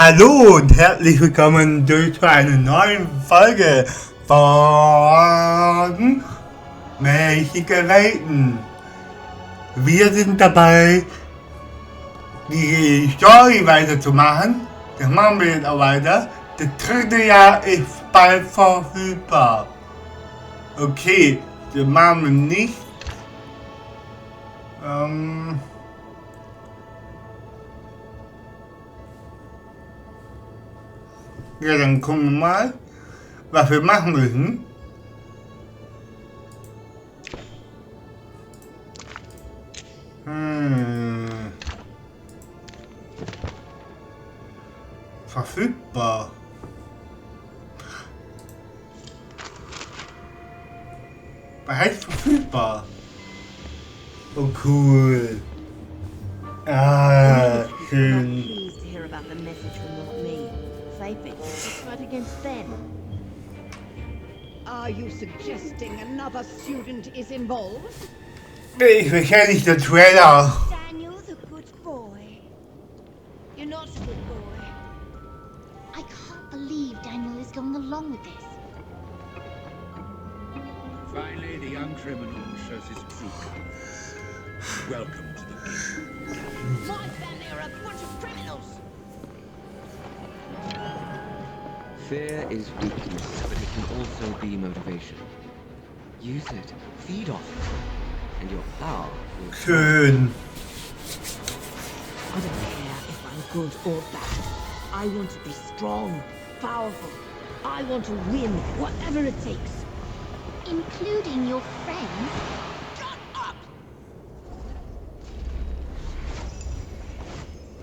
Hallo und herzlich willkommen zu einer neuen Folge von Mächtige Welten. Wir sind dabei, die Story weiterzumachen. Das machen wir jetzt auch weiter. Das dritte Jahr ist bald verfügbar. Okay, das machen wir nicht. Ja, dann gucken wir mal, was wir machen müssen. Verfügbar. Was heißt verfügbar? Oh cool. Ah, schön. Are you suggesting another student is involved? Ich kenne nicht den Trailer. Daniel's a good boy. You're not a good boy. I can't believe Daniel is going along with this. Finally, the young criminal shows his true colors. Welcome to the Begr. My family are a bunch of criminals. Fear is weakness, but it can also be motivation. Use it, feed off it, and your power will... Schön. I don't care if I'm good or bad. I want to be strong, powerful. I want to win, whatever it takes. Including your friends? Shut up!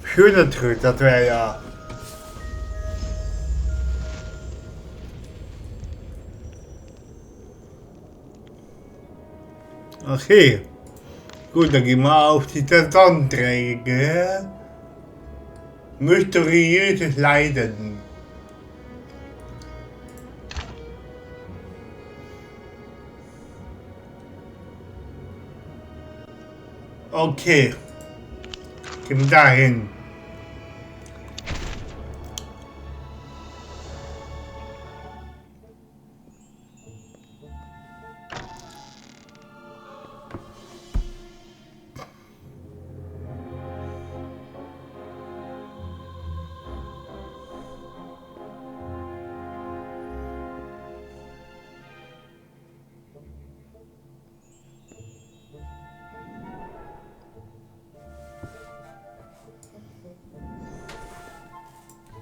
Schöner Trailer. Okay, gut, dann gehen wir auf die Saisonträge. Mysteriöses Leiden. Okay, gehen wir dahin.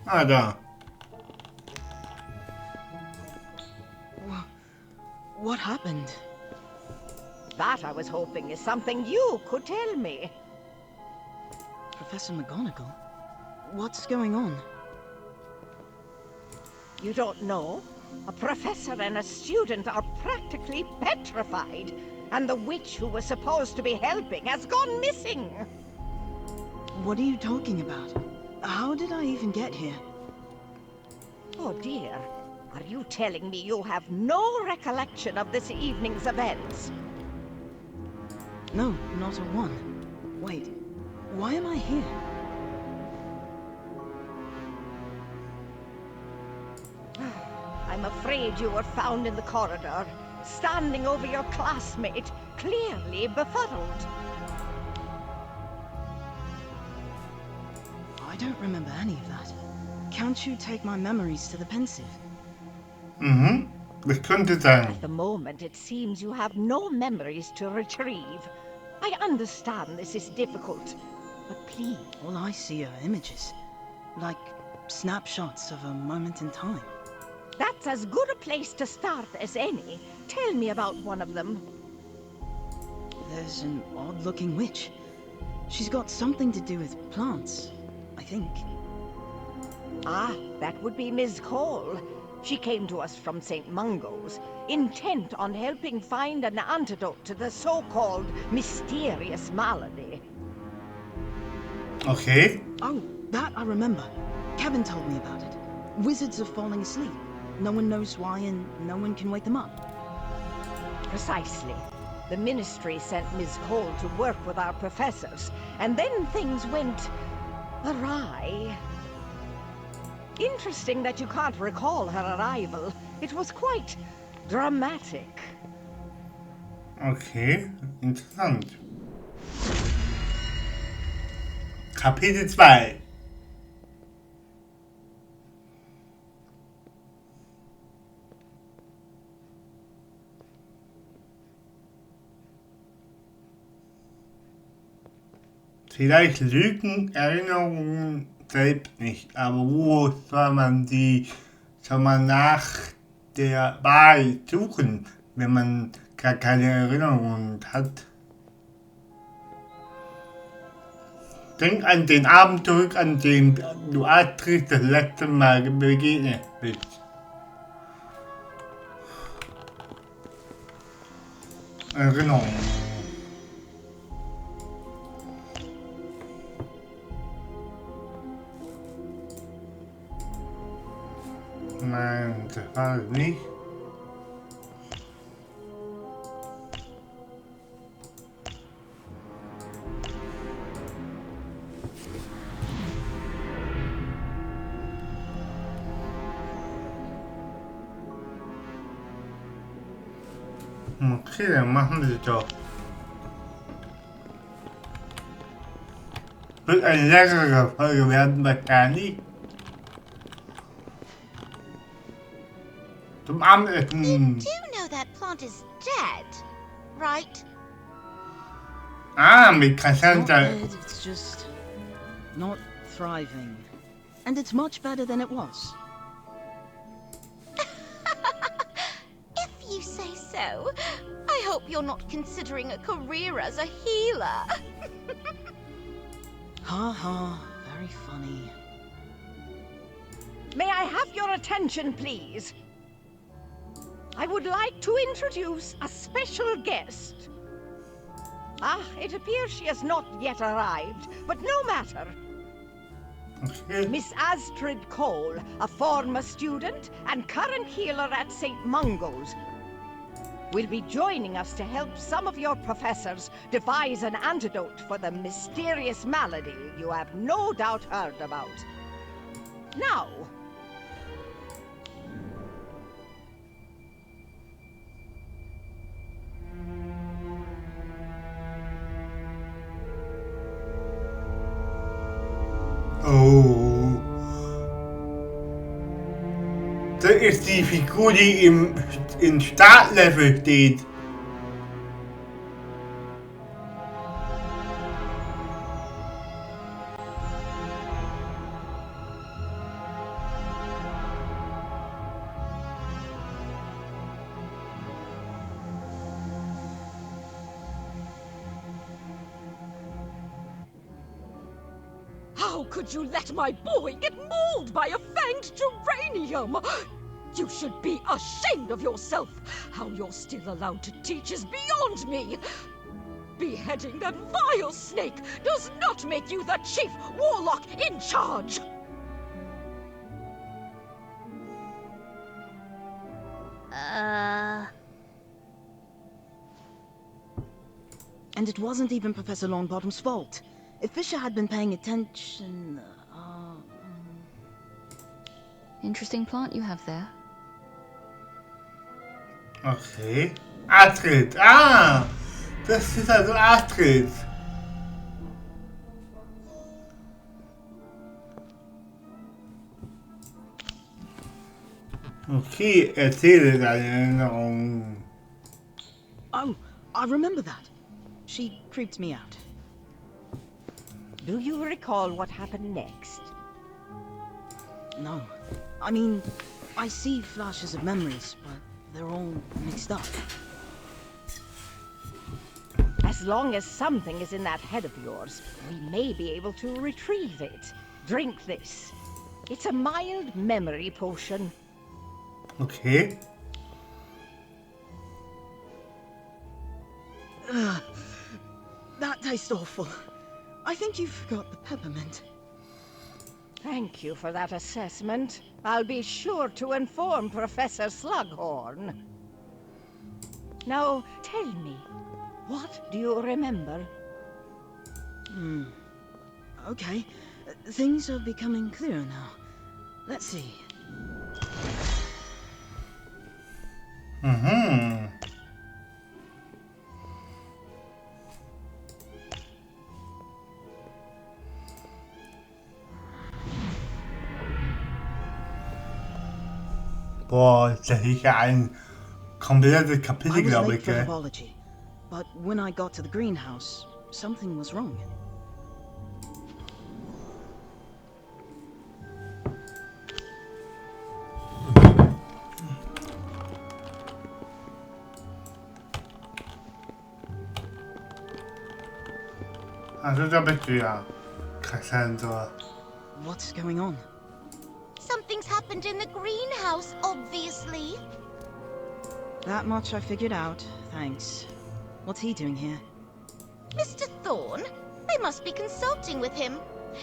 Ah, da. What happened? That, I was hoping, is something you could tell me. Professor McGonagall? What's going on? You don't know? A professor and a student are practically petrified, and the witch who was supposed to be helping has gone missing. What are you talking about? How did I even get here? Oh dear. Are you telling me you have no recollection of this evening's events? No, not a one. Wait, why am I here? I'm afraid you were found in the corridor, standing over your classmate, clearly befuddled. I don't remember any of that. Can't you take my memories to the pensive? Das könnte sein. At the moment, it seems you have no memories to retrieve. I understand this is difficult, but please... All I see are images. Like snapshots of a moment in time. That's as good a place to start as any. Tell me about one of them. There's an odd-looking witch. She's got something to do with plants, I think. Ah, that would be Ms. Cole. She came to us from St. Mungo's, intent on helping find an antidote to the so-called mysterious malady. Okay. Oh, that I remember. Kevin told me about it. Wizards are falling asleep. No one knows why and no one can wake them up. Precisely. The Ministry sent Ms. Cole to work with our professors, and then things went awry. Interesting that you can't recall her arrival. It was quite dramatic. Okay, interessant. Kapitel 2. Vielleicht lügen Erinnerungen selbst nicht, aber wo soll man nach der Wahl suchen, wenn man gar keine Erinnerungen hat? Denk an den Abend zurück, an dem du Astrid das letzte Mal begegnet bist. Erinnerungen. Nein, das war es nicht. Okay, dann machen wir es doch. Wird eine längere Folge werden wahrscheinlich. Zum Abendessen. You do know that plant is dead, right? Mit Not Cassandra. dead, it's just not thriving. And it's much better than it was. If you say so. I hope you're not considering a career as a healer. Ha ha, very funny. May I have your attention, please? I would like to introduce a special guest. It appears she has not yet arrived, but no matter. Okay. Miss Astrid Cole, a former student and current healer at St. Mungo's, will be joining us to help some of your professors devise an antidote for the mysterious malady you have no doubt heard about. Now, Oh. Das ist die Figur, die im Startlevel steht. How could you let my boy get mauled by a fanged geranium? You should be ashamed of yourself. How you're still allowed to teach is beyond me. Beheading that vile snake does not make you the chief warlock in charge. And it wasn't even Professor Longbottom's fault. If Fisher had been paying attention... Interesting plant you have there. Okay. Astrid. Das ist also Astrid. Okay, erzähle deine Erinnerungen. Oh, I remember that. She creeped me out. do you recall what happened next? No. I mean, I see flashes of memories, but they're all mixed up. As long as something is in that head of yours, we may be able to retrieve it. Drink this. It's a mild memory potion. Okay. That tastes awful. I think you forgot the peppermint. Thank you for that assessment. I'll be sure to inform Professor Slughorn. Now, tell me, what do you remember? Okay. Things are becoming clearer now. Let's see. Boah, das ist ja ein komplettes I Kapitel, was glaube late ich, for gell? herbology, but when I got to the greenhouse, something was wrong. Also da bist du ja, Cassandra. What's going on? Something's happened in the greenhouse, obviously. That much I figured out, thanks. What's he doing here? Mr. Thorne? I must be consulting with him.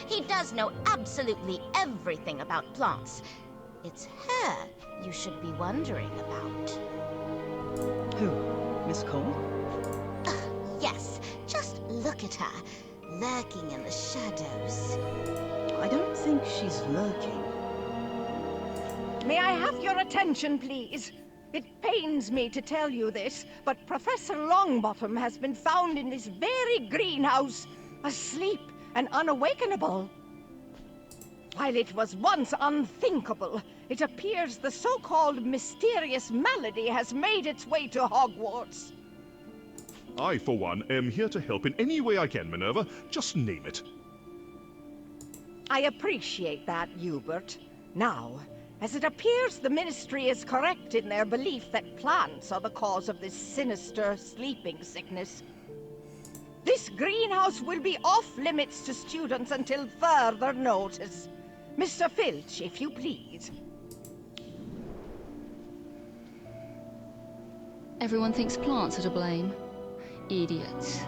He does know absolutely everything about plants. It's her you should be wondering about. Who? Miss Cole? Yes, just look at her, lurking in the shadows. I don't think she's lurking. May I have your attention, please? It pains me to tell you this, but Professor Longbottom has been found in this very greenhouse, asleep and unawakenable. While it was once unthinkable, it appears the so-called mysterious malady has made its way to Hogwarts. I, for one, am here to help in any way I can, Minerva. Just name it. I appreciate that, Hubert. Now, as it appears the Ministry is correct in their belief that plants are the cause of this sinister sleeping sickness, this greenhouse will be off-limits to students until further notice. Mr. Filch, if you please. Everyone thinks plants are to blame. Idiots.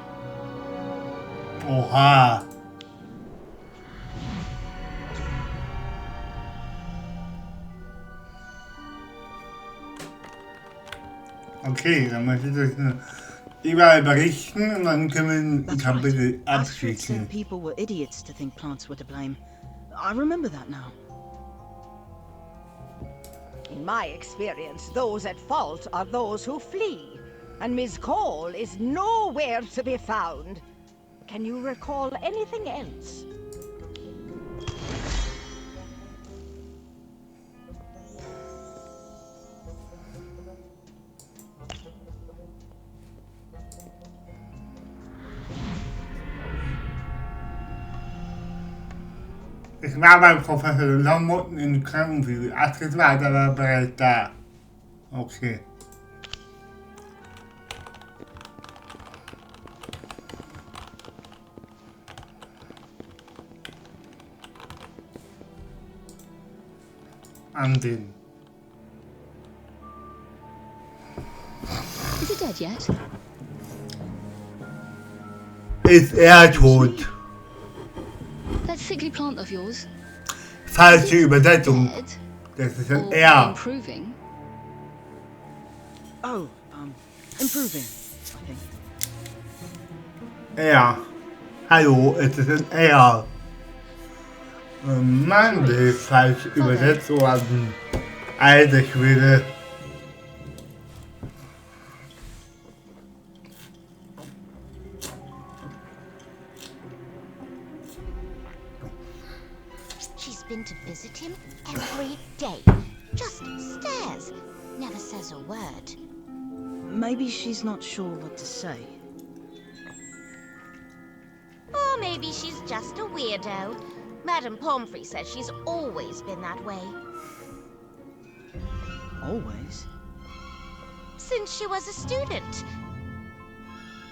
Oha. Okay, dann möchte ich das überall berichten und dann können wir ein That's right. Kapitel Astrid said abschließen. people were idiots to think plants were to blame. I remember that now. In my experience, those at fault are those who flee, and Miss Cole is nowhere to be found. Can you recall anything else? Ich war beim Professor Longbottom in Krankenpflege. Astrid war aber bereits da. Okay. Ansehen. Is it dead yet? Ist tot? That sickly plant of yours? Falsche Übersetzung. Dead? Das ist ein Or improving? Oh, improving, I think. Hallo, es ist ein Mann, der ist falsch übersetzt worden. Alter Schwede. She's been to visit him every day. Just stares. Never says a word. Maybe she's not sure what to say. Or maybe she's just a weirdo. Madame Pomfrey says she's always been that way. Always? Since she was a student.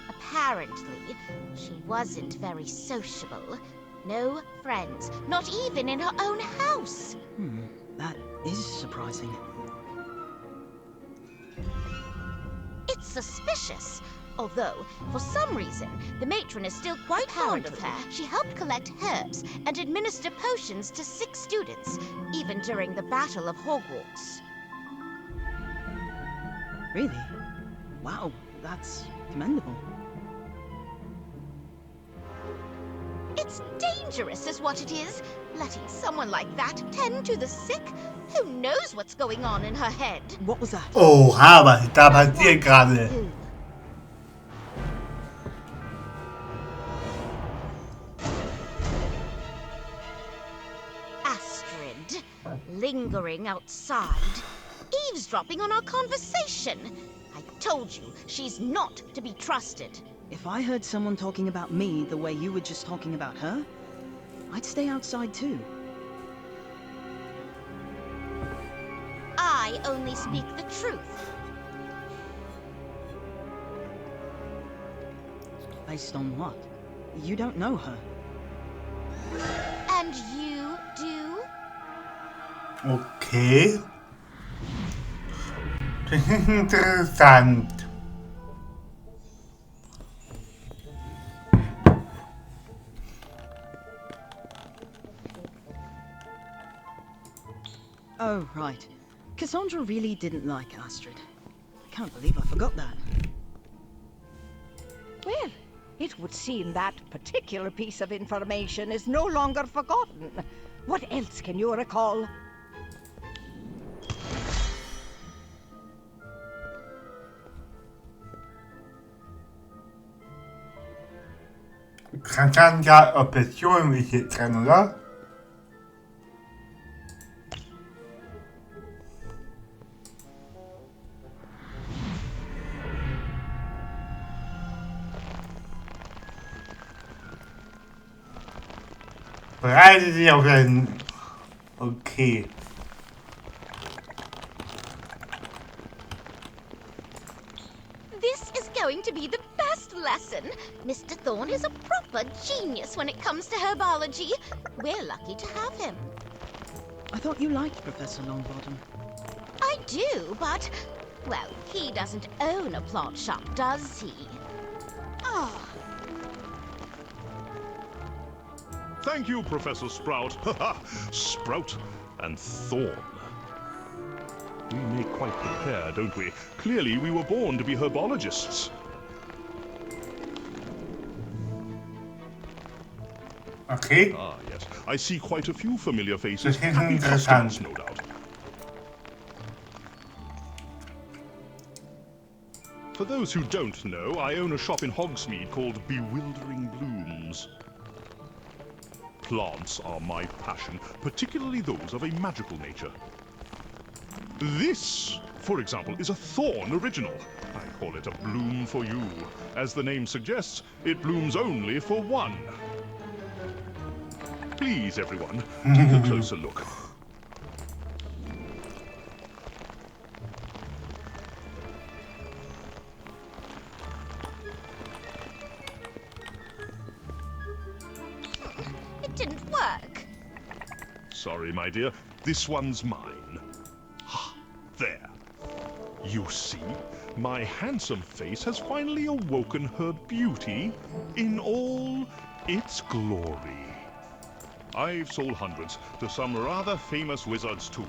Apparently, she wasn't very sociable. No friends, not even in her own house. That is surprising. It's suspicious. Although, for some reason, the matron is still quite fond of her. She helped collect herbs and administer potions to 6 students, even during the Battle of Hogwarts. Really? Wow, that's commendable. It's dangerous is what it is. Letting someone like that tend to the sick? Who knows what's going on in her head? What was that? 哦，还好吧，大盘电嘎的。 Who? Astrid, lingering outside, eavesdropping on our conversation. I told you, she's not to be trusted. If I heard someone talking about me the way you were just talking about her, I'd stay outside too. I only speak the truth. Based on what? You don't know her. And you do? Okay. Das ist interessant. Oh, right. Cassandra really didn't like Astrid. I can't believe I forgot that. Well, it would seem that particular piece of information is no longer forgotten. What else can you recall? Kann ja Option mich jetzt dran, oder? Bereite dich auf den... Okay. This is going to be the best lesson. Mr. Thorne is a proper genius when it comes to herbology. We're lucky to have him. I thought you liked Professor Longbottom. I do, but, well, he doesn't own a plant shop, does he? Ah. Thank you, Professor Sprout. Haha, Sprout and Thorn. We make quite the pair, don't we? Clearly, we were born to be herbologists. Okay. Ah, yes. I see quite a few familiar faces. Das ist Happy interessant. customers, no doubt. For those who don't know, I own a shop in Hogsmeade called Bewildering Blooms. Plants are my passion, particularly those of a magical nature. This, for example, is a thorn original. I call it a bloom for you. As the name suggests, it blooms only for one. Please, everyone, take a closer look. It didn't work. Sorry, my dear. This one's mine. There. You see, my handsome face has finally awoken her beauty in all its glory. I've sold hundreds to some rather famous wizards too.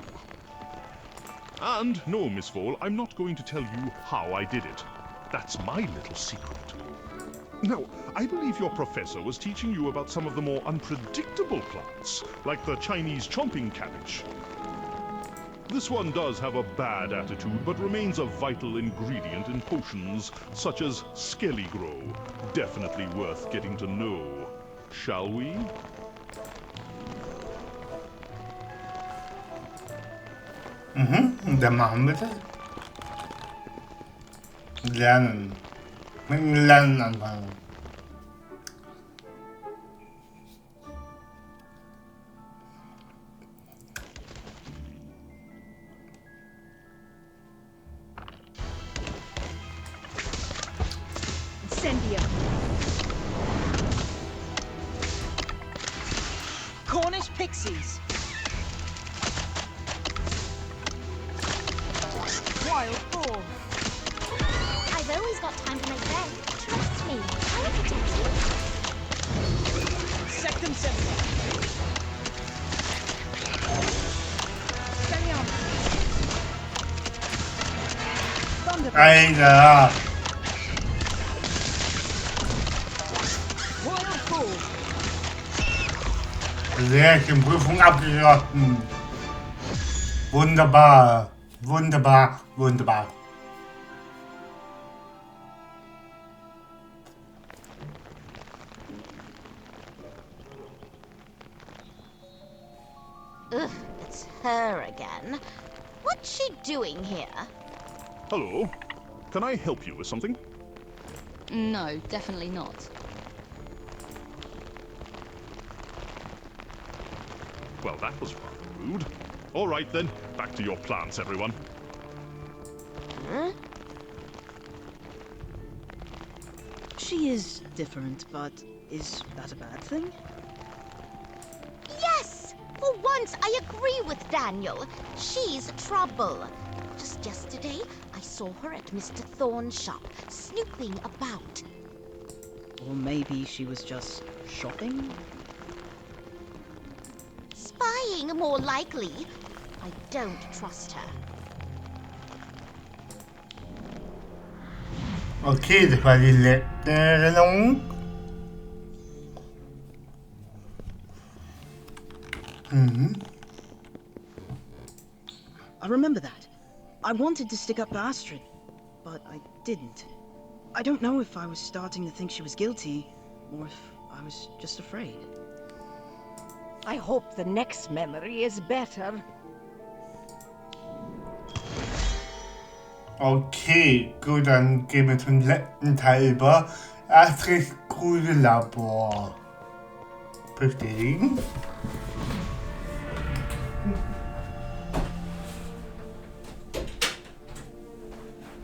And no, Miss Fall, I'm not going to tell you how I did it. That's my little secret. Now, I believe your professor was teaching you about some of the more unpredictable plants, like the Chinese chomping cabbage. This one does have a bad attitude, but remains a vital ingredient in potions such as Skelliggrow. Definitely worth getting to know. Shall we? Dann machen wir das. Lernen. Mit dem Lernen anfangen. Incendium. Cornish pixies. Wild boar. I've always got time for my bed. Trust me. I will protect you. Sectum sempra. Stellium. Thunderbolt. Alter. Wild boar. Sehr schön, Prüfung abgeschlossen. Wunderbar, wunderbar, wunderbar. Ugh, it's her again. What's she doing here? Hello. Can I help you with something? No, definitely not. Well, that was rather rude. All right then, back to your plants, everyone. Huh? She is different, but is that a bad thing? Yes! For once, I agree with Daniel. She's trouble. Just yesterday, I saw her at Mr. Thorne's shop, snooping about. Or maybe she was just shopping? Spying, more likely. I don't trust her. Okay, das war die letzte Erinnerung. I remember that. I wanted to stick up for Astrid, but I didn't. I don't know if I was starting to think she was guilty, or if I was just afraid. I hope the next memory is better. Okay, gut, dann gehen wir zum letzten Teil über. Astrids Grusellabor. Bestätigen.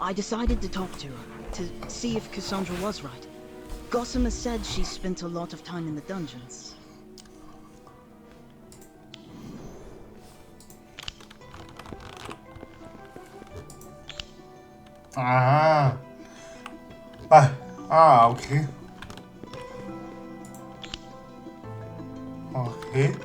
I decided to talk to her, to see if Cassandra was right. Gossamer said she spent a lot of time in the dungeons. Ah. Okay. Okay.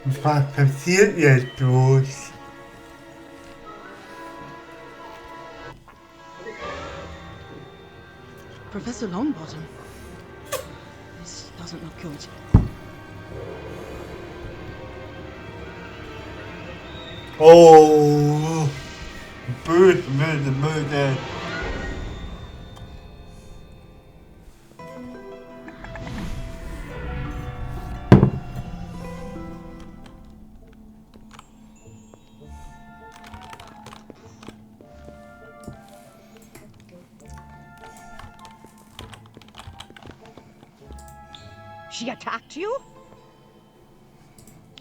Was passiert jetzt bloß? Professor Longbottom. This doesn't look good. Oh, böse, böse, böse. She attacked you?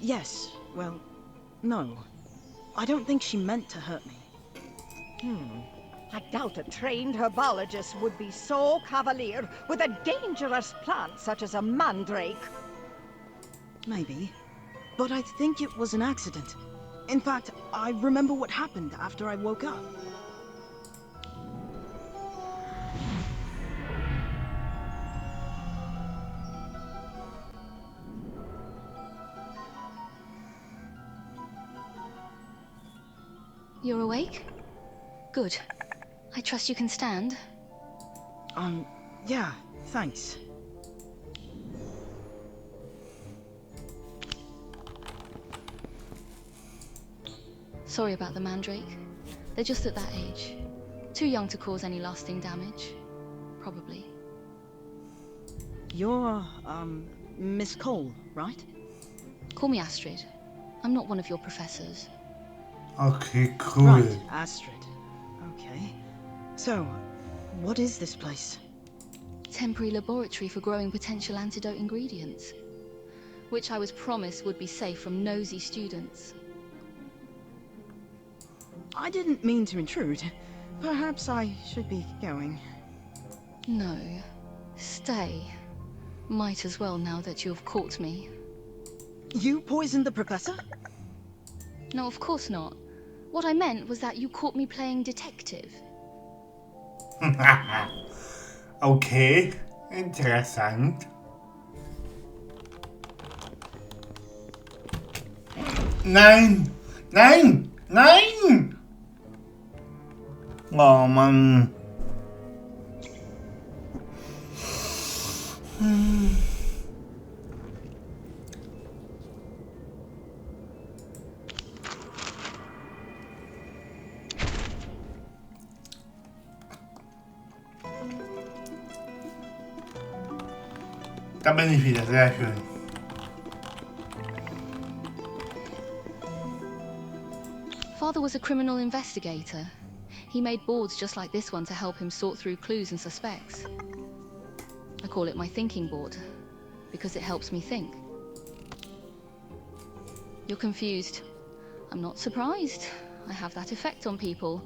Yes, well, no. I don't think she meant to hurt me. I doubt a trained herbologist would be so cavalier with a dangerous plant such as a mandrake. Maybe. But I think it was an accident. In fact, I remember what happened after I woke up. You're awake? Good. I trust you can stand. Yeah, thanks. Sorry about the mandrake. They're just at that age. Too young to cause any lasting damage. Probably. You're, Miss Cole, right? Call me Astrid. I'm not one of your professors. Okay, cool. Right, Astrid. Okay. So, what is this place? Temporary laboratory for growing potential antidote ingredients, which I was promised would be safe from nosy students. I didn't mean to intrude. Perhaps I should be going. No. Stay. Might as well now that you have caught me. You poisoned the professor? No, of course not. What I meant was that you caught me playing detective. Okay. Interessant. Nein! Nein! Nein! Oh Mann. Da bin ich wieder, sehr schön. Father was a criminal investigator. He made boards just like this one to help him sort through clues and suspects. I call it my thinking board, because it helps me think. You're confused. I'm not surprised. I have that effect on people.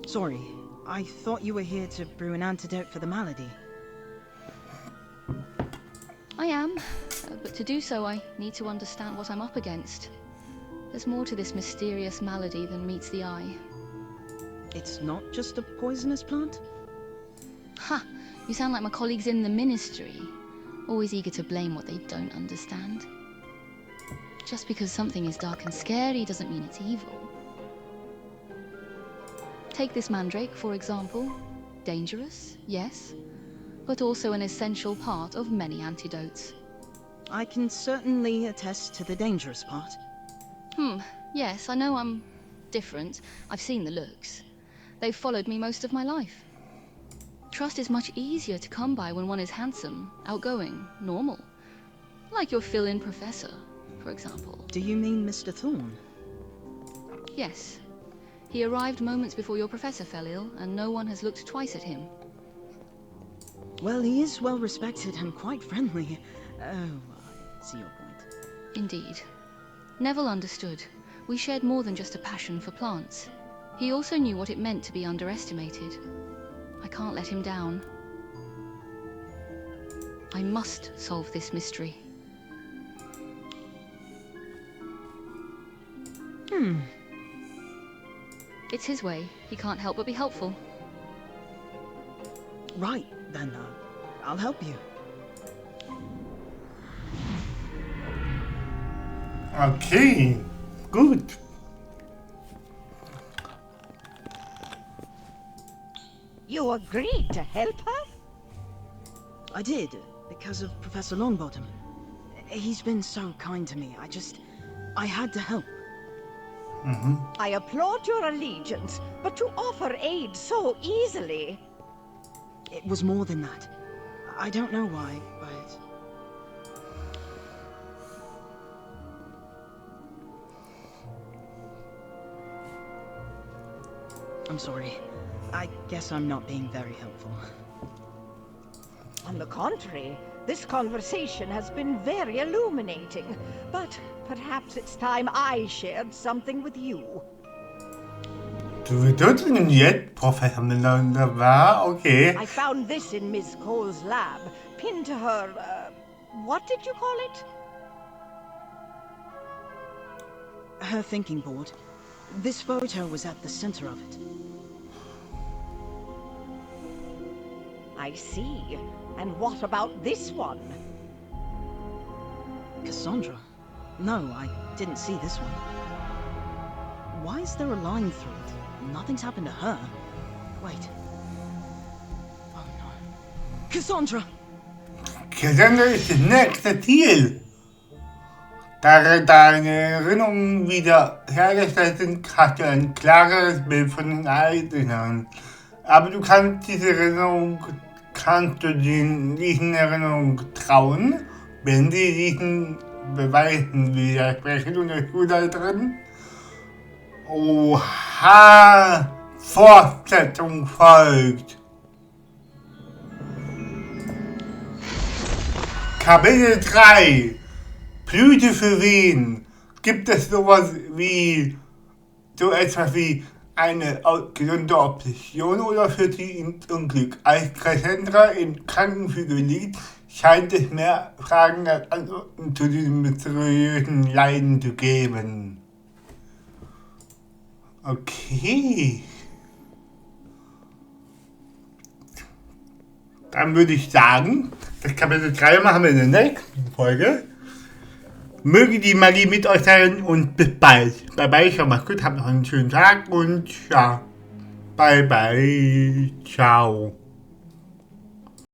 Sorry, I thought you were here to brew an antidote for the malady. I am, but to do so I need to understand what I'm up against. There's more to this mysterious malady than meets the eye. It's not just a poisonous plant? Ha! You sound like my colleagues in the Ministry. Always eager to blame what they don't understand. Just because something is dark and scary doesn't mean it's evil. Take this mandrake, for example. Dangerous, yes, but also an essential part of many antidotes. I can certainly attest to the dangerous part. Yes, I know I'm different. I've seen the looks. They've followed me most of my life. Trust is much easier to come by when one is handsome, outgoing, normal. Like your fill-in professor, for example. Do you mean Mr. Thorne? Yes. He arrived moments before your professor fell ill, and no one has looked twice at him. Well, he is well respected and quite friendly. Oh, I see your point. Indeed. Neville understood. We shared more than just a passion for plants. He also knew what it meant to be underestimated. I can't let him down. I must solve this mystery. It's his way. He can't help but be helpful. Right, then I'll help you. Okay, gut. You agreed to help her? I did, because of Professor Longbottom. He's been so kind to me. I had to help. I applaud your allegiance, but to offer aid so easily... It was more than that. I don't know why, but... I'm sorry. I guess I'm not being very helpful. On the contrary, this conversation has been very illuminating. But perhaps it's time I shared something with you. Du tust denn jetzt, Professor Melander war? Okay. I found this in Miss Cole's lab, pinned to her, what did you call it? Her thinking board. This photo was at the center of it. I see. And what about this one? Cassandra? No, I didn't see this one. Why is there a line through it? Nothing's happened to her. Wait. Oh no. Cassandra! Cassandra ist das nächste Ziel. Da deine Erinnerungen wieder hergestellt sind, hast du ein klareres Bild von den Ereignissen. Aber du kannst diesen Erinnerungen trauen, wenn sie diesen Beweisen widersprechen und der Schulleiterin. Oha! Fortsetzung folgt. Kapitel 3. Blüte für wen? Gibt es sowas wie so etwas wie eine gesunde Obsession oder führt sie ins Unglück? Als Cassandra im Krankenflügel liegt, scheint es mehr Fragen als Antworten zu diesem mysteriösen Leiden zu geben. Okay. dann würde ich sagen, das Kapitel 3 machen wir in der nächsten Folge. Möge die Magie mit euch sein und bis bald. Bye bye, schon mal gut, habt noch einen schönen Tag und ja, bye bye, ciao.